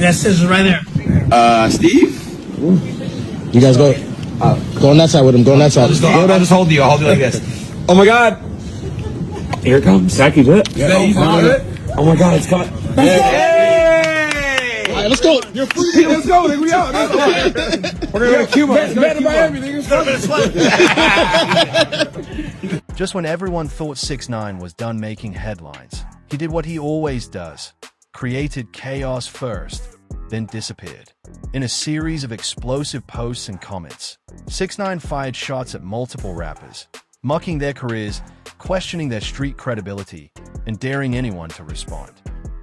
That scissors right there. Steve? You guys go. Go on that side with him. Go on that side. I'll just hold you. I'll hold you like this. Oh my God! Here it comes. Zach, you good? Yeah, he's good. Oh my God, it's coming. Hey! All right, let's go. You're free. Let's go. Nigga, we out. We're going to Cuba. Better Miami, nigga. Just when everyone thought 6ix9ine was done making headlines, he did what he always does. Created chaos first, then disappeared. In a series of explosive posts and comments, 6ix9ine fired shots at multiple rappers, mocking their careers, questioning their street credibility, and daring anyone to respond.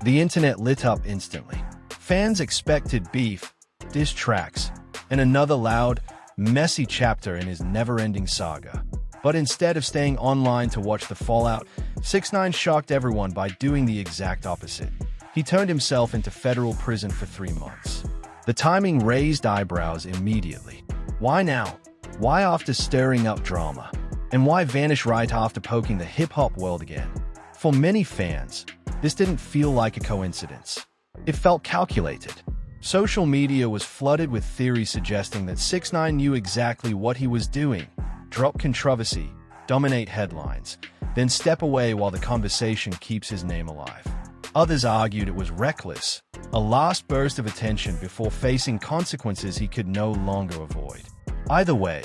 The internet lit up instantly. Fans expected beef, diss tracks, and another loud, messy chapter in his never-ending saga. But instead of staying online to watch the fallout, 6ix9ine shocked everyone by doing the exact opposite. He turned himself into federal prison for 3 months. The timing raised eyebrows immediately. Why now? Why after stirring up drama? And why vanish right after poking the hip-hop world again? For many fans, this didn't feel like a coincidence. It felt calculated. Social media was flooded with theories suggesting that 6ix9ine knew exactly what he was doing. Drop controversy, dominate headlines, then step away while the conversation keeps his name alive. Others argued it was reckless, a last burst of attention before facing consequences he could no longer avoid. Either way,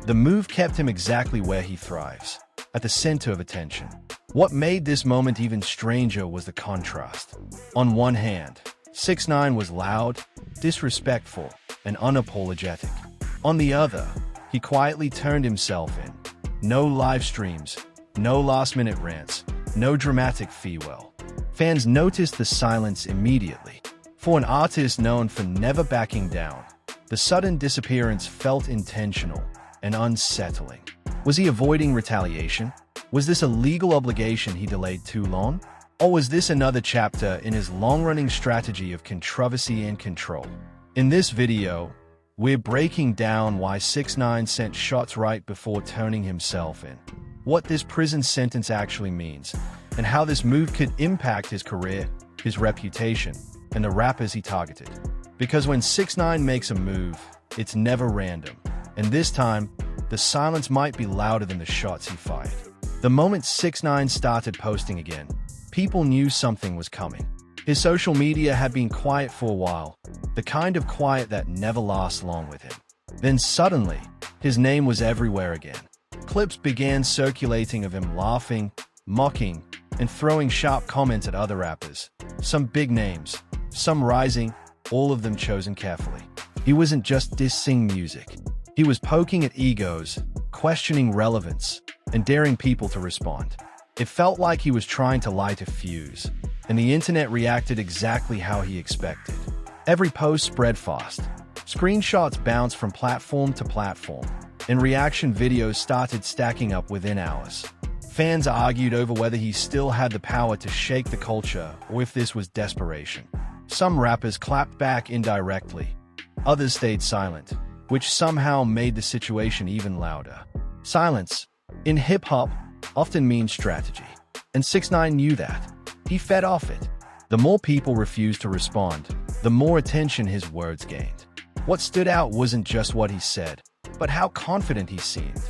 the move kept him exactly where he thrives, at the center of attention. What made this moment even stranger was the contrast. On one hand, 6ix9ine was loud, disrespectful, and unapologetic. On the other, he quietly turned himself in. No live streams, no last-minute rants, no dramatic farewell. Fans noticed the silence immediately. For an artist known for never backing down, the sudden disappearance felt intentional and unsettling. Was he avoiding retaliation? Was this a legal obligation he delayed too long? Or was this another chapter in his long-running strategy of controversy and control? In this video, we're breaking down why 6ix9ine sent shots right before turning himself in, what this prison sentence actually means, and how this move could impact his career, his reputation, and the rappers he targeted. Because when 6ix9ine makes a move, it's never random, and this time, the silence might be louder than the shots he fired. The moment 6ix9ine started posting again, people knew something was coming. His social media had been quiet for a while, the kind of quiet that never lasts long with him. Then suddenly, his name was everywhere again. Clips began circulating of him laughing, mocking, and throwing sharp comments at other rappers. Some big names, some rising, all of them chosen carefully. He wasn't just dissing music. He was poking at egos, questioning relevance, and daring people to respond. It felt like he was trying to light a fuse, and the internet reacted exactly how he expected. Every post spread fast. Screenshots bounced from platform to platform, and reaction videos started stacking up within hours. Fans argued over whether he still had the power to shake the culture or if this was desperation. Some rappers clapped back indirectly. Others stayed silent, which somehow made the situation even louder. Silence, in hip-hop, often means strategy, and 6ix9ine knew that. He fed off it. The more people refused to respond, the more attention his words gained. What stood out wasn't just what he said, but how confident he seemed.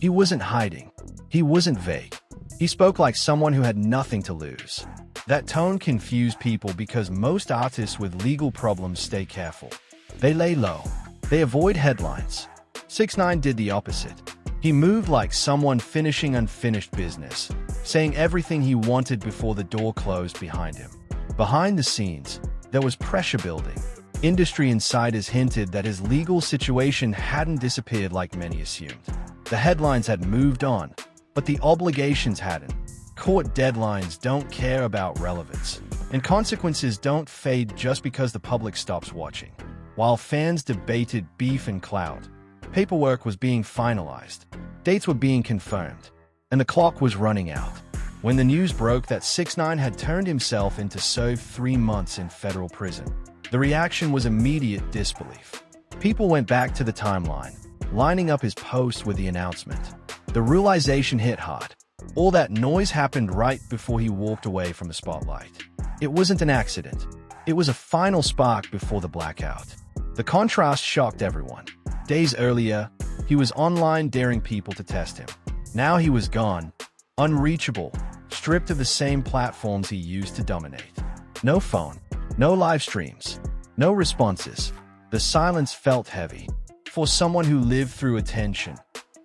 He wasn't hiding. He wasn't vague. He spoke like someone who had nothing to lose. That tone confused people because most artists with legal problems stay careful. They lay low. They avoid headlines. 6ix9ine did the opposite. He moved like someone finishing unfinished business, saying everything he wanted before the door closed behind him. Behind the scenes, there was pressure building. Industry insiders hinted that his legal situation hadn't disappeared like many assumed. The headlines had moved on, but the obligations hadn't. Court deadlines don't care about relevance, and consequences don't fade just because the public stops watching. While fans debated beef and clout, paperwork was being finalized, dates were being confirmed, and the clock was running out. When the news broke that 6ix9ine had turned himself in to serve 3 months in federal prison, the reaction was immediate disbelief. People went back to the timeline, lining up his post with the announcement. The realization hit hard. All that noise happened right before he walked away from the spotlight. It wasn't an accident. It was a final spark before the blackout. The contrast shocked everyone. Days earlier, he was online daring people to test him. Now he was gone, unreachable, stripped of the same platforms he used to dominate. No phone, no live streams, no responses. The silence felt heavy. For someone who lived through attention,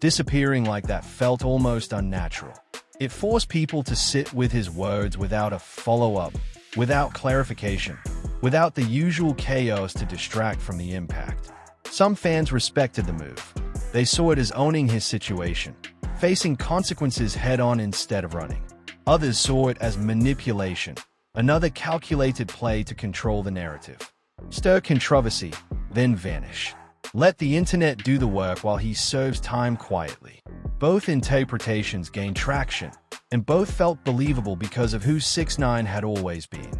disappearing like that felt almost unnatural. It forced people to sit with his words without a follow-up, without clarification, without the usual chaos to distract from the impact. Some fans respected the move. They saw it as owning his situation, facing consequences head-on instead of running. Others saw it as manipulation, another calculated play to control the narrative. Stir controversy, then vanish. Let the internet do the work while he serves time quietly. Both interpretations gained traction, and both felt believable because of who 6ix9ine had always been.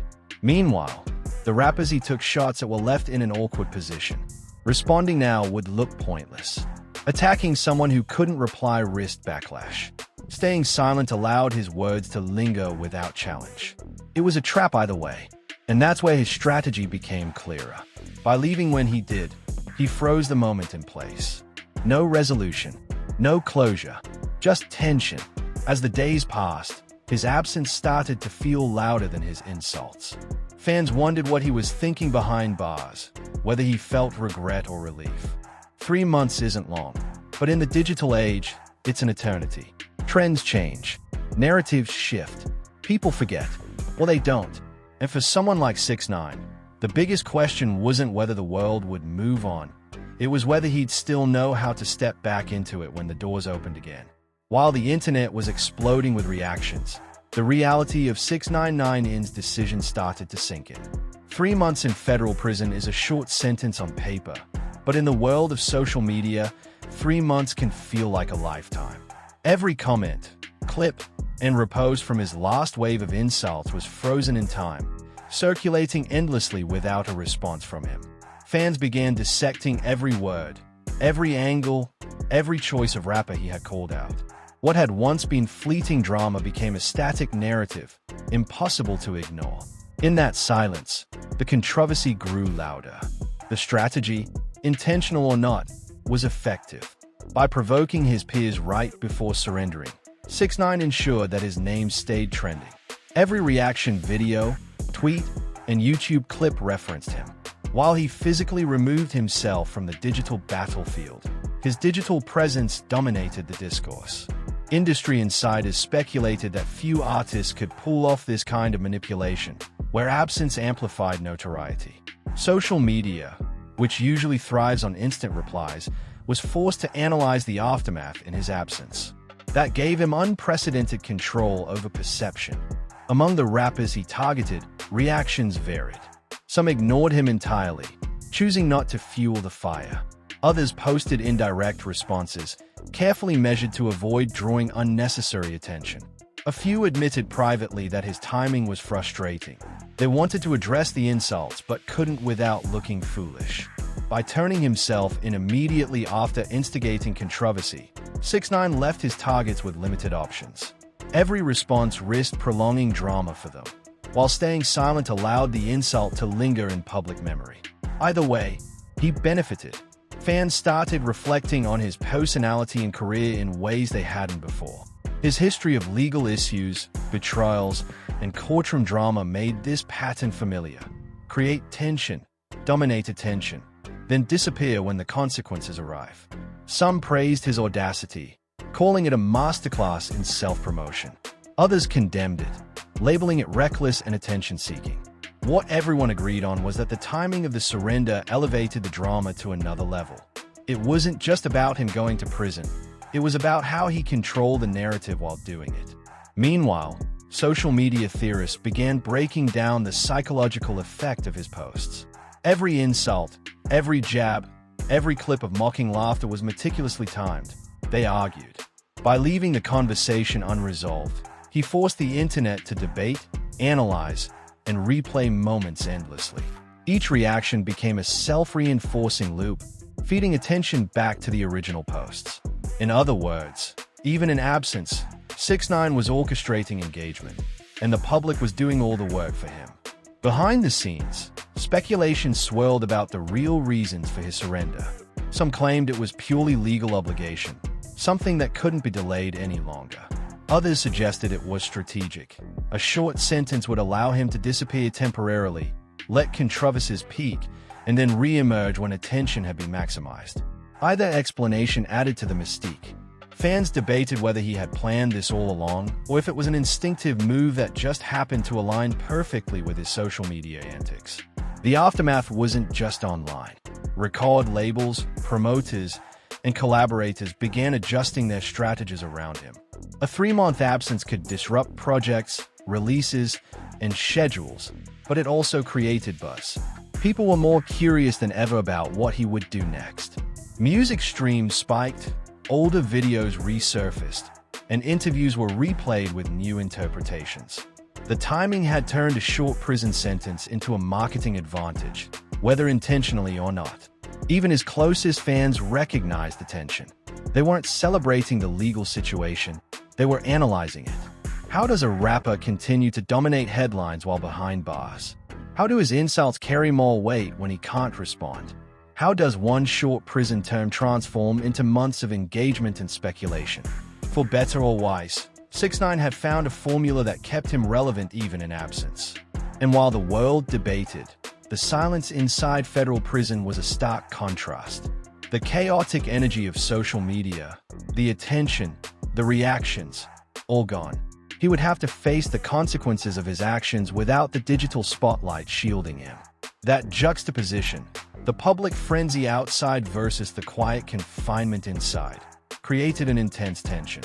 Meanwhile, the rappers he took shots at were left in an awkward position. Responding now would look pointless. Attacking someone who couldn't reply risked backlash. Staying silent allowed his words to linger without challenge. It was a trap either way, and that's where his strategy became clearer. By leaving when he did, he froze the moment in place. No resolution, no closure, just tension. As the days passed, his absence started to feel louder than his insults. Fans wondered what he was thinking behind bars, whether he felt regret or relief. 3 months isn't long, but in the digital age, it's an eternity. Trends change, narratives shift, people forget, or they don't. And for someone like 6ix9ine, the biggest question wasn't whether the world would move on. It was whether he'd still know how to step back into it when the doors opened again. While the internet was exploding with reactions, the reality of 6ix9ine's decision started to sink in. 3 months in federal prison is a short sentence on paper, but in the world of social media, 3 months can feel like a lifetime. Every comment, clip, and repost from his last wave of insults was frozen in time, circulating endlessly without a response from him. Fans began dissecting every word, every angle, every choice of rapper he had called out. What had once been fleeting drama became a static narrative, impossible to ignore. In that silence, the controversy grew louder. The strategy, intentional or not, was effective. By provoking his peers right before surrendering, 6ix9ine ensured that his name stayed trending. Every reaction video, tweet, and YouTube clip referenced him. While he physically removed himself from the digital battlefield, his digital presence dominated the discourse. Industry insiders speculated that few artists could pull off this kind of manipulation, where absence amplified notoriety. Social media, which usually thrives on instant replies, was forced to analyze the aftermath in his absence. That gave him unprecedented control over perception. Among the rappers he targeted, reactions varied. Some ignored him entirely, choosing not to fuel the fire. Others posted indirect responses, carefully measured to avoid drawing unnecessary attention. A few admitted privately that his timing was frustrating. They wanted to address the insults but couldn't without looking foolish. By turning himself in immediately after instigating controversy, 6ix9ine left his targets with limited options. Every response risked prolonging drama for them, while staying silent allowed the insult to linger in public memory. Either way, he benefited. Fans started reflecting on his personality and career in ways they hadn't before. His history of legal issues, betrayals, and courtroom drama made this pattern familiar. Create tension, dominate attention, then disappear when the consequences arrive. Some praised his audacity, calling it a masterclass in self-promotion. Others condemned it, labeling it reckless and attention-seeking. What everyone agreed on was that the timing of the surrender elevated the drama to another level. It wasn't just about him going to prison. It was about how he controlled the narrative while doing it. Meanwhile, social media theorists began breaking down the psychological effect of his posts. Every insult, every jab, every clip of mocking laughter was meticulously timed, they argued. By leaving the conversation unresolved, he forced the internet to debate, analyze, and replay moments endlessly. Each reaction became a self-reinforcing loop, feeding attention back to the original posts. In other words, even in absence, 6ix9ine was orchestrating engagement, and the public was doing all the work for him. Behind the scenes, speculation swirled about the real reasons for his surrender. Some claimed it was purely legal obligation, something that couldn't be delayed any longer. Others suggested it was strategic. A short sentence would allow him to disappear temporarily, let controversies peak, and then re-emerge when attention had been maximized. Either explanation added to the mystique. Fans debated whether he had planned this all along, or if it was an instinctive move that just happened to align perfectly with his social media antics. The aftermath wasn't just online. Record labels, promoters, and collaborators began adjusting their strategies around him. A 3-month absence could disrupt projects, releases, and schedules, but it also created buzz. People were more curious than ever about what he would do next. Music streams spiked, older videos resurfaced, and interviews were replayed with new interpretations. The timing had turned a short prison sentence into a marketing advantage, whether intentionally or not. Even his closest fans recognized the tension. They weren't celebrating the legal situation, they were analyzing it. How does a rapper continue to dominate headlines while behind bars? How do his insults carry more weight when he can't respond? How does one short prison term transform into months of engagement and speculation? For better or worse, 6ix9ine had found a formula that kept him relevant even in absence. And while the world debated, the silence inside federal prison was a stark contrast. The chaotic energy of social media, the attention, the reactions, all gone. He would have to face the consequences of his actions without the digital spotlight shielding him. That juxtaposition, the public frenzy outside versus the quiet confinement inside, created an intense tension.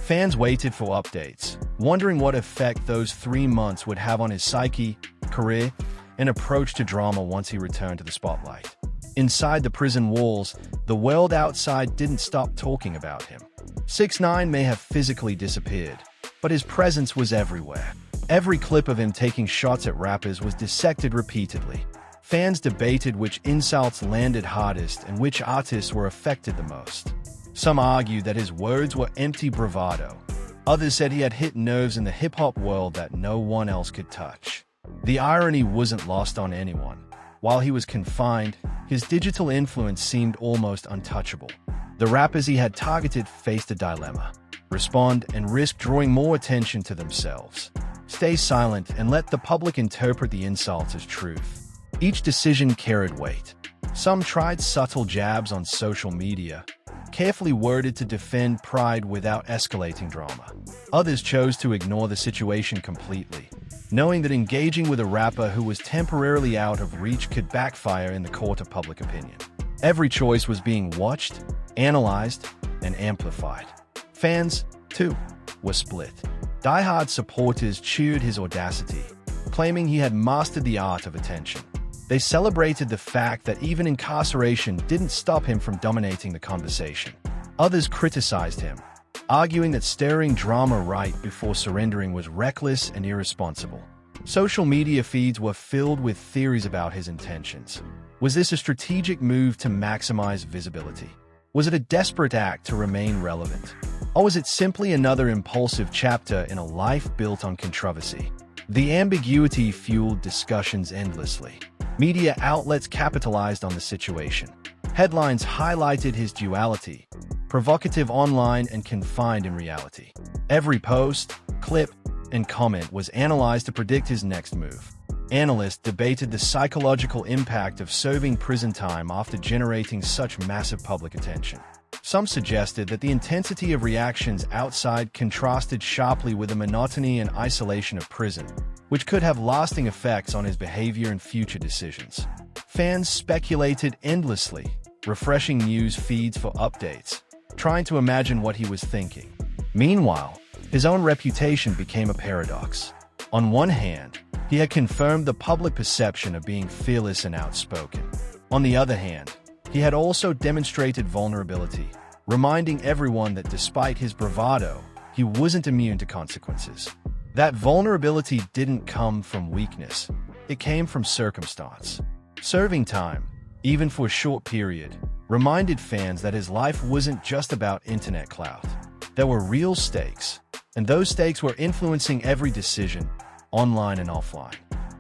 Fans waited for updates, wondering what effect those 3 months would have on his psyche, career, and approach to drama once he returned to the spotlight. Inside the prison walls, the world outside didn't stop talking about him. 6ix9ine may have physically disappeared, but his presence was everywhere. Every clip of him taking shots at rappers was dissected repeatedly. Fans debated which insults landed hardest and which artists were affected the most. Some argued that his words were empty bravado. Others said he had hit nerves in the hip-hop world that no one else could touch. The irony wasn't lost on anyone. While he was confined, his digital influence seemed almost untouchable. The rappers he had targeted faced a dilemma: respond and risk drawing more attention to themselves, stay silent and let the public interpret the insults as truth. Each decision carried weight. Some tried subtle jabs on social media, carefully worded to defend pride without escalating drama. Others chose to ignore the situation completely, knowing that engaging with a rapper who was temporarily out of reach could backfire in the court of public opinion. Every choice was being watched, analyzed, and amplified. Fans, too, were split. Die-hard supporters cheered his audacity, claiming he had mastered the art of attention. They celebrated the fact that even incarceration didn't stop him from dominating the conversation. Others criticized him, arguing that stirring drama right before surrendering was reckless and irresponsible. Social media feeds were filled with theories about his intentions. Was this a strategic move to maximize visibility? Was it a desperate act to remain relevant? Or was it simply another impulsive chapter in a life built on controversy? The ambiguity fueled discussions endlessly. Media outlets capitalized on the situation. Headlines highlighted his duality: provocative online and confined in reality. Every post, clip, and comment was analyzed to predict his next move. Analysts debated the psychological impact of serving prison time after generating such massive public attention. Some suggested that the intensity of reactions outside contrasted sharply with the monotony and isolation of prison, which could have lasting effects on his behavior and future decisions. Fans speculated endlessly, refreshing news feeds for updates, trying to imagine what he was thinking. Meanwhile, his own reputation became a paradox. On one hand, he had confirmed the public perception of being fearless and outspoken. On the other hand, he had also demonstrated vulnerability, reminding everyone that despite his bravado, he wasn't immune to consequences. That vulnerability didn't come from weakness, it came from circumstance. Serving time, even for a short period, reminded fans that his life wasn't just about internet clout. There were real stakes, and those stakes were influencing every decision, online and offline.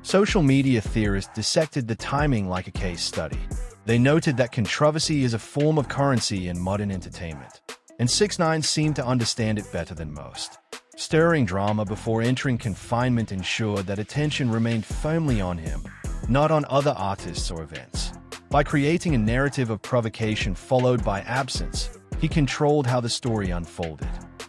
Social media theorists dissected the timing like a case study. They noted that controversy is a form of currency in modern entertainment, and 6ix9ine seemed to understand it better than most. Stirring drama before entering confinement ensured that attention remained firmly on him, not on other artists or events. By creating a narrative of provocation followed by absence, he controlled how the story unfolded.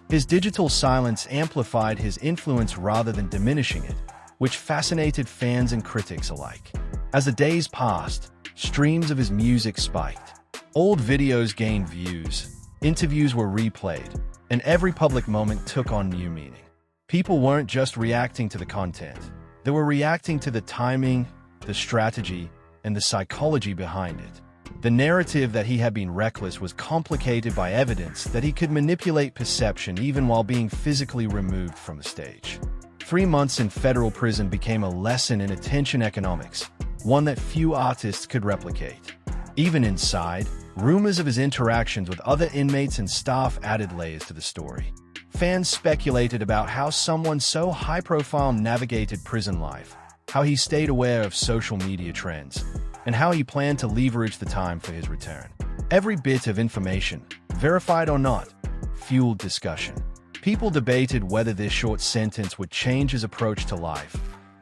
His digital silence amplified his influence rather than diminishing it, which fascinated fans and critics alike. As the days passed, streams of his music spiked. Old videos gained views, interviews were replayed, and every public moment took on new meaning. People weren't just reacting to the content. They were reacting to the timing, the strategy, and the psychology behind it. The narrative that he had been reckless was complicated by evidence that he could manipulate perception even while being physically removed from the stage. 3 months in federal prison became a lesson in attention economics, one that few artists could replicate. Even inside, rumors of his interactions with other inmates and staff added layers to the story. Fans speculated about how someone so high-profile navigated prison life, how he stayed aware of social media trends, and how he planned to leverage the time for his return. Every bit of information, verified or not, fueled discussion. People debated whether this short sentence would change his approach to life,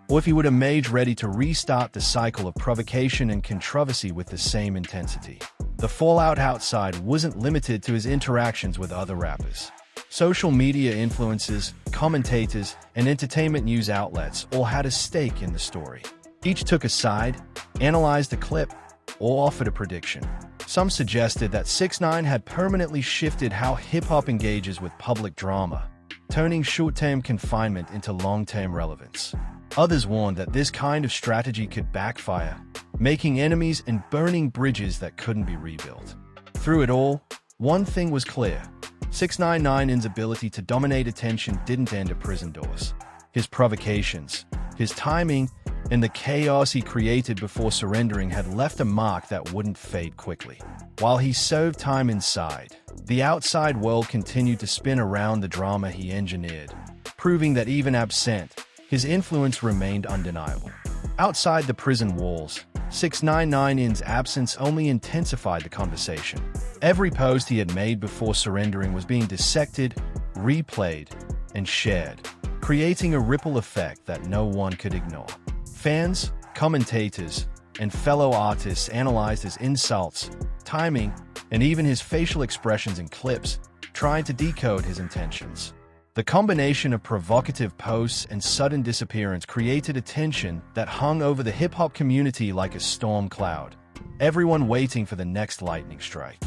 or if he would emerge ready to restart the cycle of provocation and controversy with the same intensity. The fallout outside wasn't limited to his interactions with other rappers. Social media influencers, commentators, and entertainment news outlets all had a stake in the story. Each took a side, analyzed a clip, or offered a prediction. Some suggested that 6ix9ine had permanently shifted how hip-hop engages with public drama, turning short-term confinement into long-term relevance. Others warned that this kind of strategy could backfire, making enemies and burning bridges that couldn't be rebuilt. Through it all, one thing was clear. 6ix9ine's ability to dominate attention didn't end at prison doors. His provocations, his timing, and the chaos he created before surrendering had left a mark that wouldn't fade quickly. While he served time inside, the outside world continued to spin around the drama he engineered, proving that even absent, his influence remained undeniable. Outside the prison walls, 6ix9ine's absence only intensified the conversation. Every post he had made before surrendering was being dissected, replayed, and shared, creating a ripple effect that no one could ignore. Fans, commentators, and fellow artists analyzed his insults, timing, and even his facial expressions in clips, trying to decode his intentions. The combination of provocative posts and sudden disappearance created a tension that hung over the hip-hop community like a storm cloud, everyone waiting for the next lightning strike.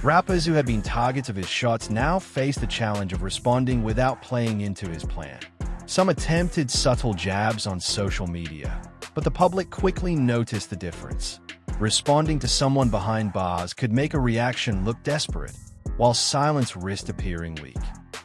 Rappers who had been targets of his shots now faced the challenge of responding without playing into his plan. Some attempted subtle jabs on social media, but the public quickly noticed the difference. Responding to someone behind bars could make a reaction look desperate, while silence risked appearing weak.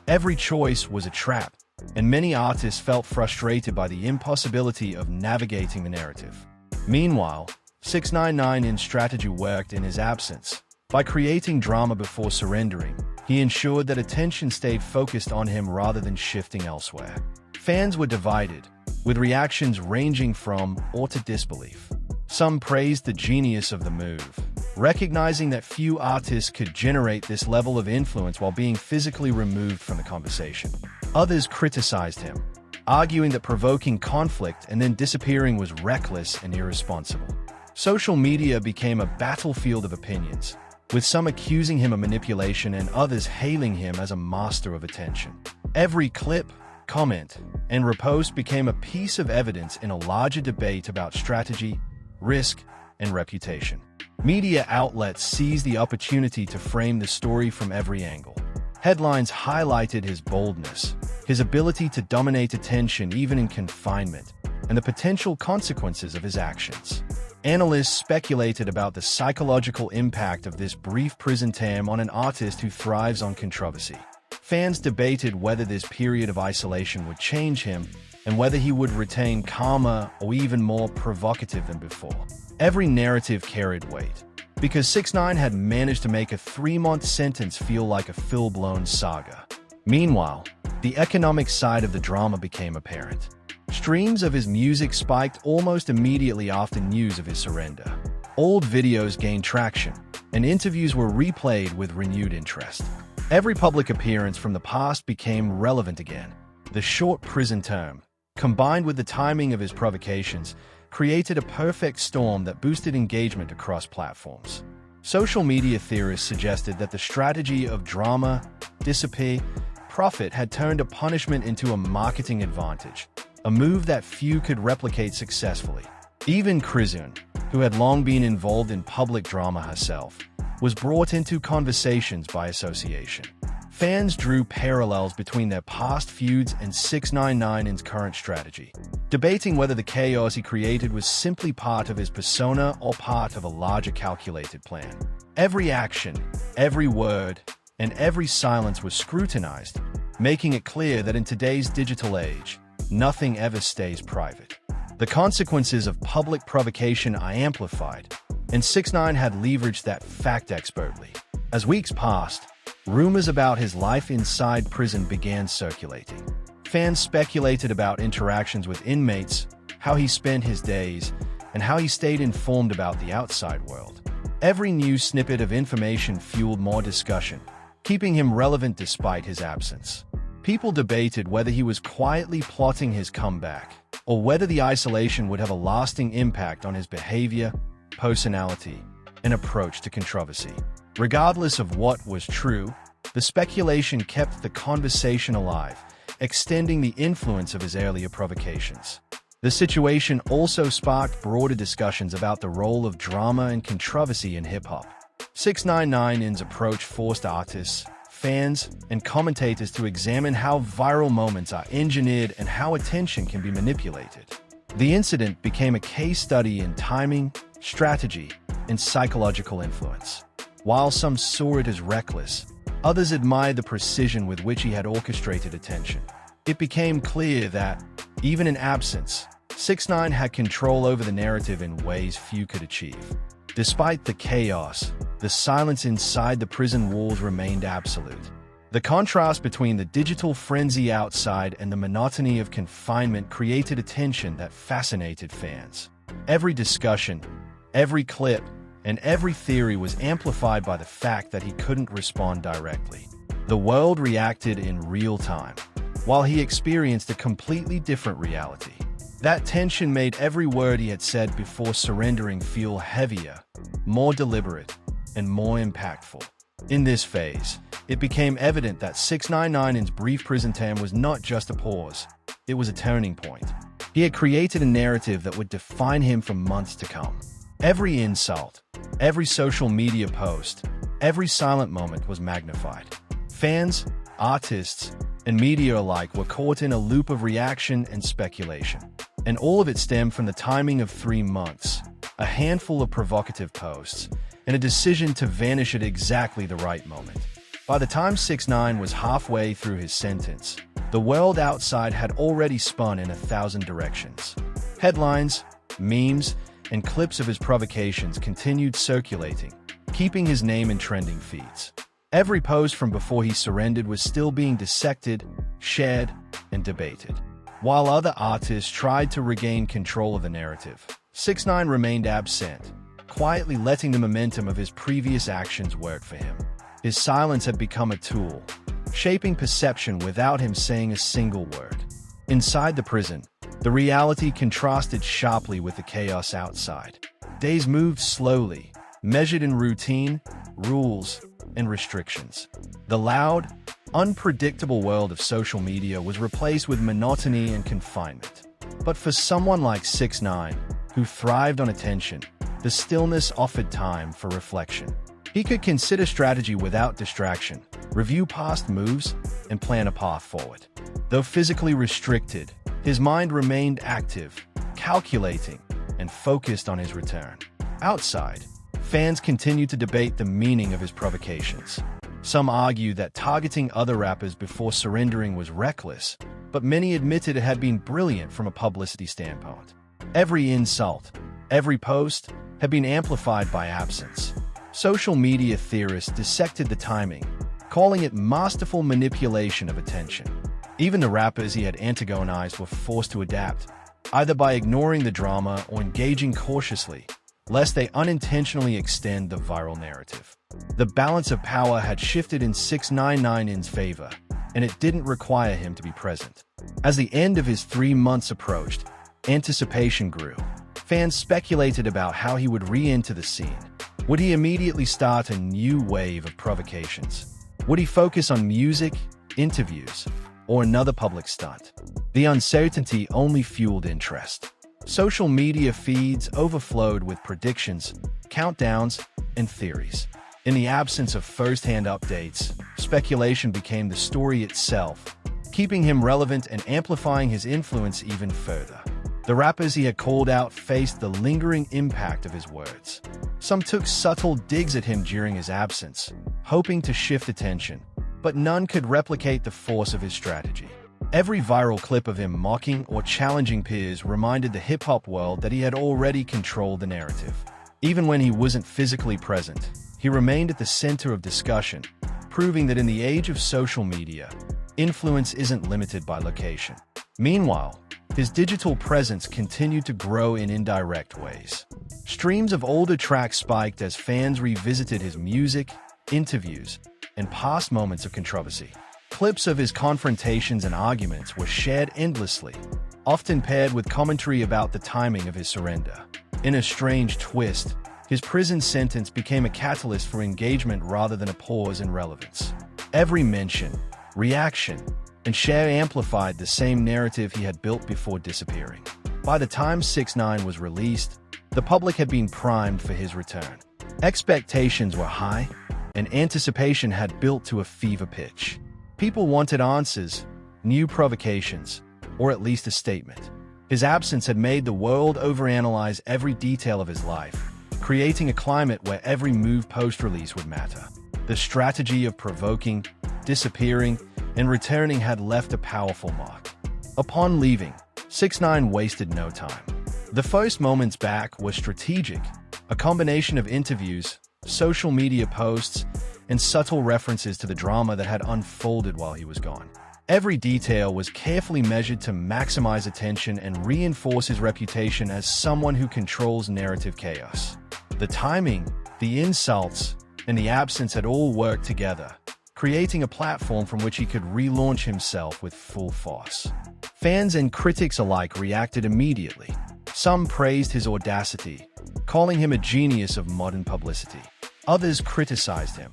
Every choice was a trap, and many artists felt frustrated by the impossibility of navigating the narrative. Meanwhile, 6ix9ine's strategy worked in his absence. By creating drama before surrendering, he ensured that attention stayed focused on him rather than shifting elsewhere. Fans were divided, with reactions ranging from awe to disbelief. Some praised the genius of the move, recognizing that few artists could generate this level of influence while being physically removed from the conversation. Others criticized him, arguing that provoking conflict and then disappearing was reckless and irresponsible. Social media became a battlefield of opinions, with some accusing him of manipulation and others hailing him as a master of attention. Every clip, comment, and repost became a piece of evidence in a larger debate about strategy, risk, and reputation. Media outlets seized the opportunity to frame the story from every angle. Headlines highlighted his boldness, his ability to dominate attention even in confinement, and the potential consequences of his actions. Analysts speculated about the psychological impact of this brief prison term on an artist who thrives on controversy. Fans debated whether this period of isolation would change him and whether he would retain calmer or even more provocative than before. Every narrative carried weight, because 6ix9ine had managed to make a 3-month sentence feel like a full-blown saga. Meanwhile, the economic side of the drama became apparent. Streams of his music spiked almost immediately after news of his surrender. Old videos gained traction, and interviews were replayed with renewed interest. Every public appearance from the past became relevant again. The short prison term, combined with the timing of his provocations, created a perfect storm that boosted engagement across platforms. Social media theorists suggested that the strategy of drama, disappear, profit had turned a punishment into a marketing advantage, a move that few could replicate successfully. Even 6ix9ine, who had long been involved in public drama herself, was brought into conversations by association. Fans drew parallels between their past feuds and 6ix9ine's current strategy, debating whether the chaos he created was simply part of his persona or part of a larger calculated plan. Every action, every word, and every silence was scrutinized, making it clear that in today's digital age, nothing ever stays private. The consequences of public provocation are amplified, and 6ix9ine had leveraged that fact expertly. As weeks passed, rumors about his life inside prison began circulating. Fans speculated about interactions with inmates, how he spent his days, and how he stayed informed about the outside world. Every new snippet of information fueled more discussion, keeping him relevant despite his absence. People debated whether he was quietly plotting his comeback, or whether the isolation would have a lasting impact on his behavior, personality, and approach to controversy. Regardless of what was true, the speculation kept the conversation alive, extending the influence of his earlier provocations. The situation also sparked broader discussions about the role of drama and controversy in hip-hop. 6ix9ine's approach forced artists, fans, and commentators to examine how viral moments are engineered and how attention can be manipulated. The incident became a case study in timing, strategy, and psychological influence. While some saw it as reckless, others admired the precision with which he had orchestrated attention. It became clear that, even in absence, 6ix9ine had control over the narrative in ways few could achieve. Despite the chaos, the silence inside the prison walls remained absolute. The contrast between the digital frenzy outside and the monotony of confinement created a tension that fascinated fans. Every discussion, every clip, and every theory was amplified by the fact that he couldn't respond directly. The world reacted in real time, while he experienced a completely different reality. That tension made every word he had said before surrendering feel heavier, more deliberate, and more impactful. In this phase, it became evident that 6ix9ine's brief prison term was not just a pause, it was a turning point. He had created a narrative that would define him for months to come. Every insult, every social media post, every silent moment was magnified. Fans, artists, and media alike were caught in a loop of reaction and speculation. And all of it stemmed from the timing of 3 months, a handful of provocative posts, and a decision to vanish at exactly the right moment. By the time 6ix9ine was halfway through his sentence, the world outside had already spun in 1,000 directions. Headlines, memes, and clips of his provocations continued circulating, keeping his name in trending feeds. Every post from before he surrendered was still being dissected, shared, and debated. While other artists tried to regain control of the narrative, 6ix9ine remained absent, quietly letting the momentum of his previous actions work for him. His silence had become a tool, shaping perception without him saying a single word. Inside the prison, the reality contrasted sharply with the chaos outside. Days moved slowly, measured in routine, rules, and restrictions. The loud, unpredictable world of social media was replaced with monotony and confinement. But for someone like 6ix9ine, who thrived on attention, the stillness offered time for reflection. He could consider strategy without distraction, review past moves, and plan a path forward. Though physically restricted, his mind remained active, calculating, and focused on his return. Outside, fans continued to debate the meaning of his provocations. Some argue that targeting other rappers before surrendering was reckless, but many admitted it had been brilliant from a publicity standpoint. Every insult, every post, had been amplified by absence. Social media theorists dissected the timing, calling it masterful manipulation of attention. Even the rappers he had antagonized were forced to adapt, either by ignoring the drama or engaging cautiously, lest they unintentionally extend the viral narrative. The balance of power had shifted in 6ix9ine's favor, and it didn't require him to be present. As the end of his 3 months approached, anticipation grew. Fans speculated about how he would re-enter the scene. Would he immediately start a new wave of provocations? Would he focus on music, interviews, or another public stunt? The uncertainty only fueled interest. Social media feeds overflowed with predictions, countdowns, and theories. In the absence of first-hand updates, speculation became the story itself, keeping him relevant and amplifying his influence even further. The rappers he had called out faced the lingering impact of his words. Some took subtle digs at him during his absence, hoping to shift attention, but none could replicate the force of his strategy. Every viral clip of him mocking or challenging peers reminded the hip-hop world that he had already controlled the narrative. Even when he wasn't physically present, he remained at the center of discussion, proving that in the age of social media, influence isn't limited by location. Meanwhile, his digital presence continued to grow in indirect ways. Streams of older tracks spiked as fans revisited his music, interviews, and past moments of controversy. Clips of his confrontations and arguments were shared endlessly, often paired with commentary about the timing of his surrender. In a strange twist, his prison sentence became a catalyst for engagement rather than a pause in relevance. Every mention, reaction, and share amplified the same narrative he had built before disappearing. By the time 6ix9ine was released, the public had been primed for his return. Expectations were high, and anticipation had built to a fever pitch. People wanted answers, new provocations, or at least a statement. His absence had made the world overanalyze every detail of his life, creating a climate where every move post-release would matter. The strategy of provoking, disappearing, and returning had left a powerful mark. Upon leaving, 6ix9ine wasted no time. The first moments back were strategic, a combination of interviews, social media posts, and subtle references to the drama that had unfolded while he was gone. Every detail was carefully measured to maximize attention and reinforce his reputation as someone who controls narrative chaos. The timing, the insults, and the absence had all worked together, creating a platform from which he could relaunch himself with full force. Fans and critics alike reacted immediately. Some praised his audacity, calling him a genius of modern publicity. Others criticized him,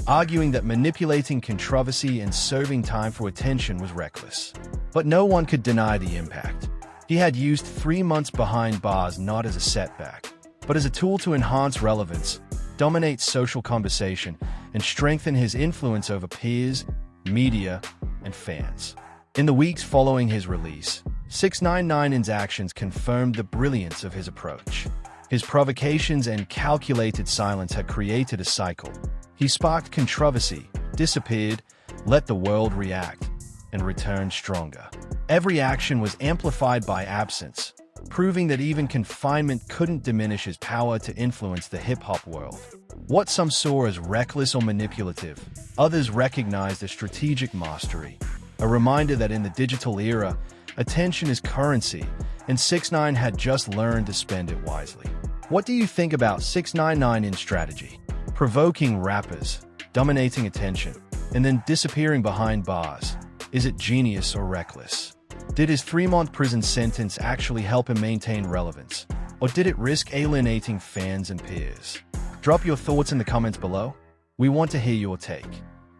arguing that manipulating controversy and serving time for attention was reckless. But no one could deny the impact. He had used 3 months behind bars not as a setback, but as a tool to enhance relevance, dominate social conversation, and strengthen his influence over peers, media, and fans. In the weeks following his release, 6ix9ine's actions confirmed the brilliance of his approach. His provocations and calculated silence had created a cycle. He sparked controversy, disappeared, let the world react, and returned stronger. Every action was amplified by absence, proving that even confinement couldn't diminish his power to influence the hip-hop world. What some saw as reckless or manipulative, others recognized as strategic mastery, a reminder that in the digital era, attention is currency, and 6ix9ine had just learned to spend it wisely. What do you think about 6ix9ine's strategy? Provoking rappers, dominating attention, and then disappearing behind bars. Is it genius or reckless? Did his 3-month prison sentence actually help him maintain relevance? Or did it risk alienating fans and peers? Drop your thoughts in the comments below. We want to hear your take.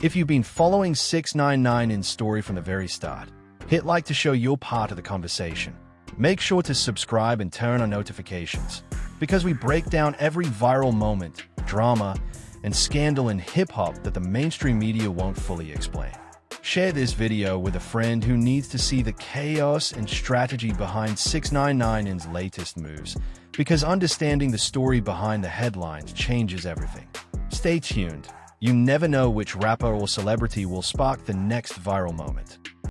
If you've been following 6ix9ine's story from the very start, hit like to show you're part of the conversation. Make sure to subscribe and turn on notifications, because we break down every viral moment, drama, and scandal in hip-hop that the mainstream media won't fully explain. Share this video with a friend who needs to see the chaos and strategy behind 6ix9ine's latest moves, because understanding the story behind the headlines changes everything. Stay tuned. You never know which rapper or celebrity will spark the next viral moment.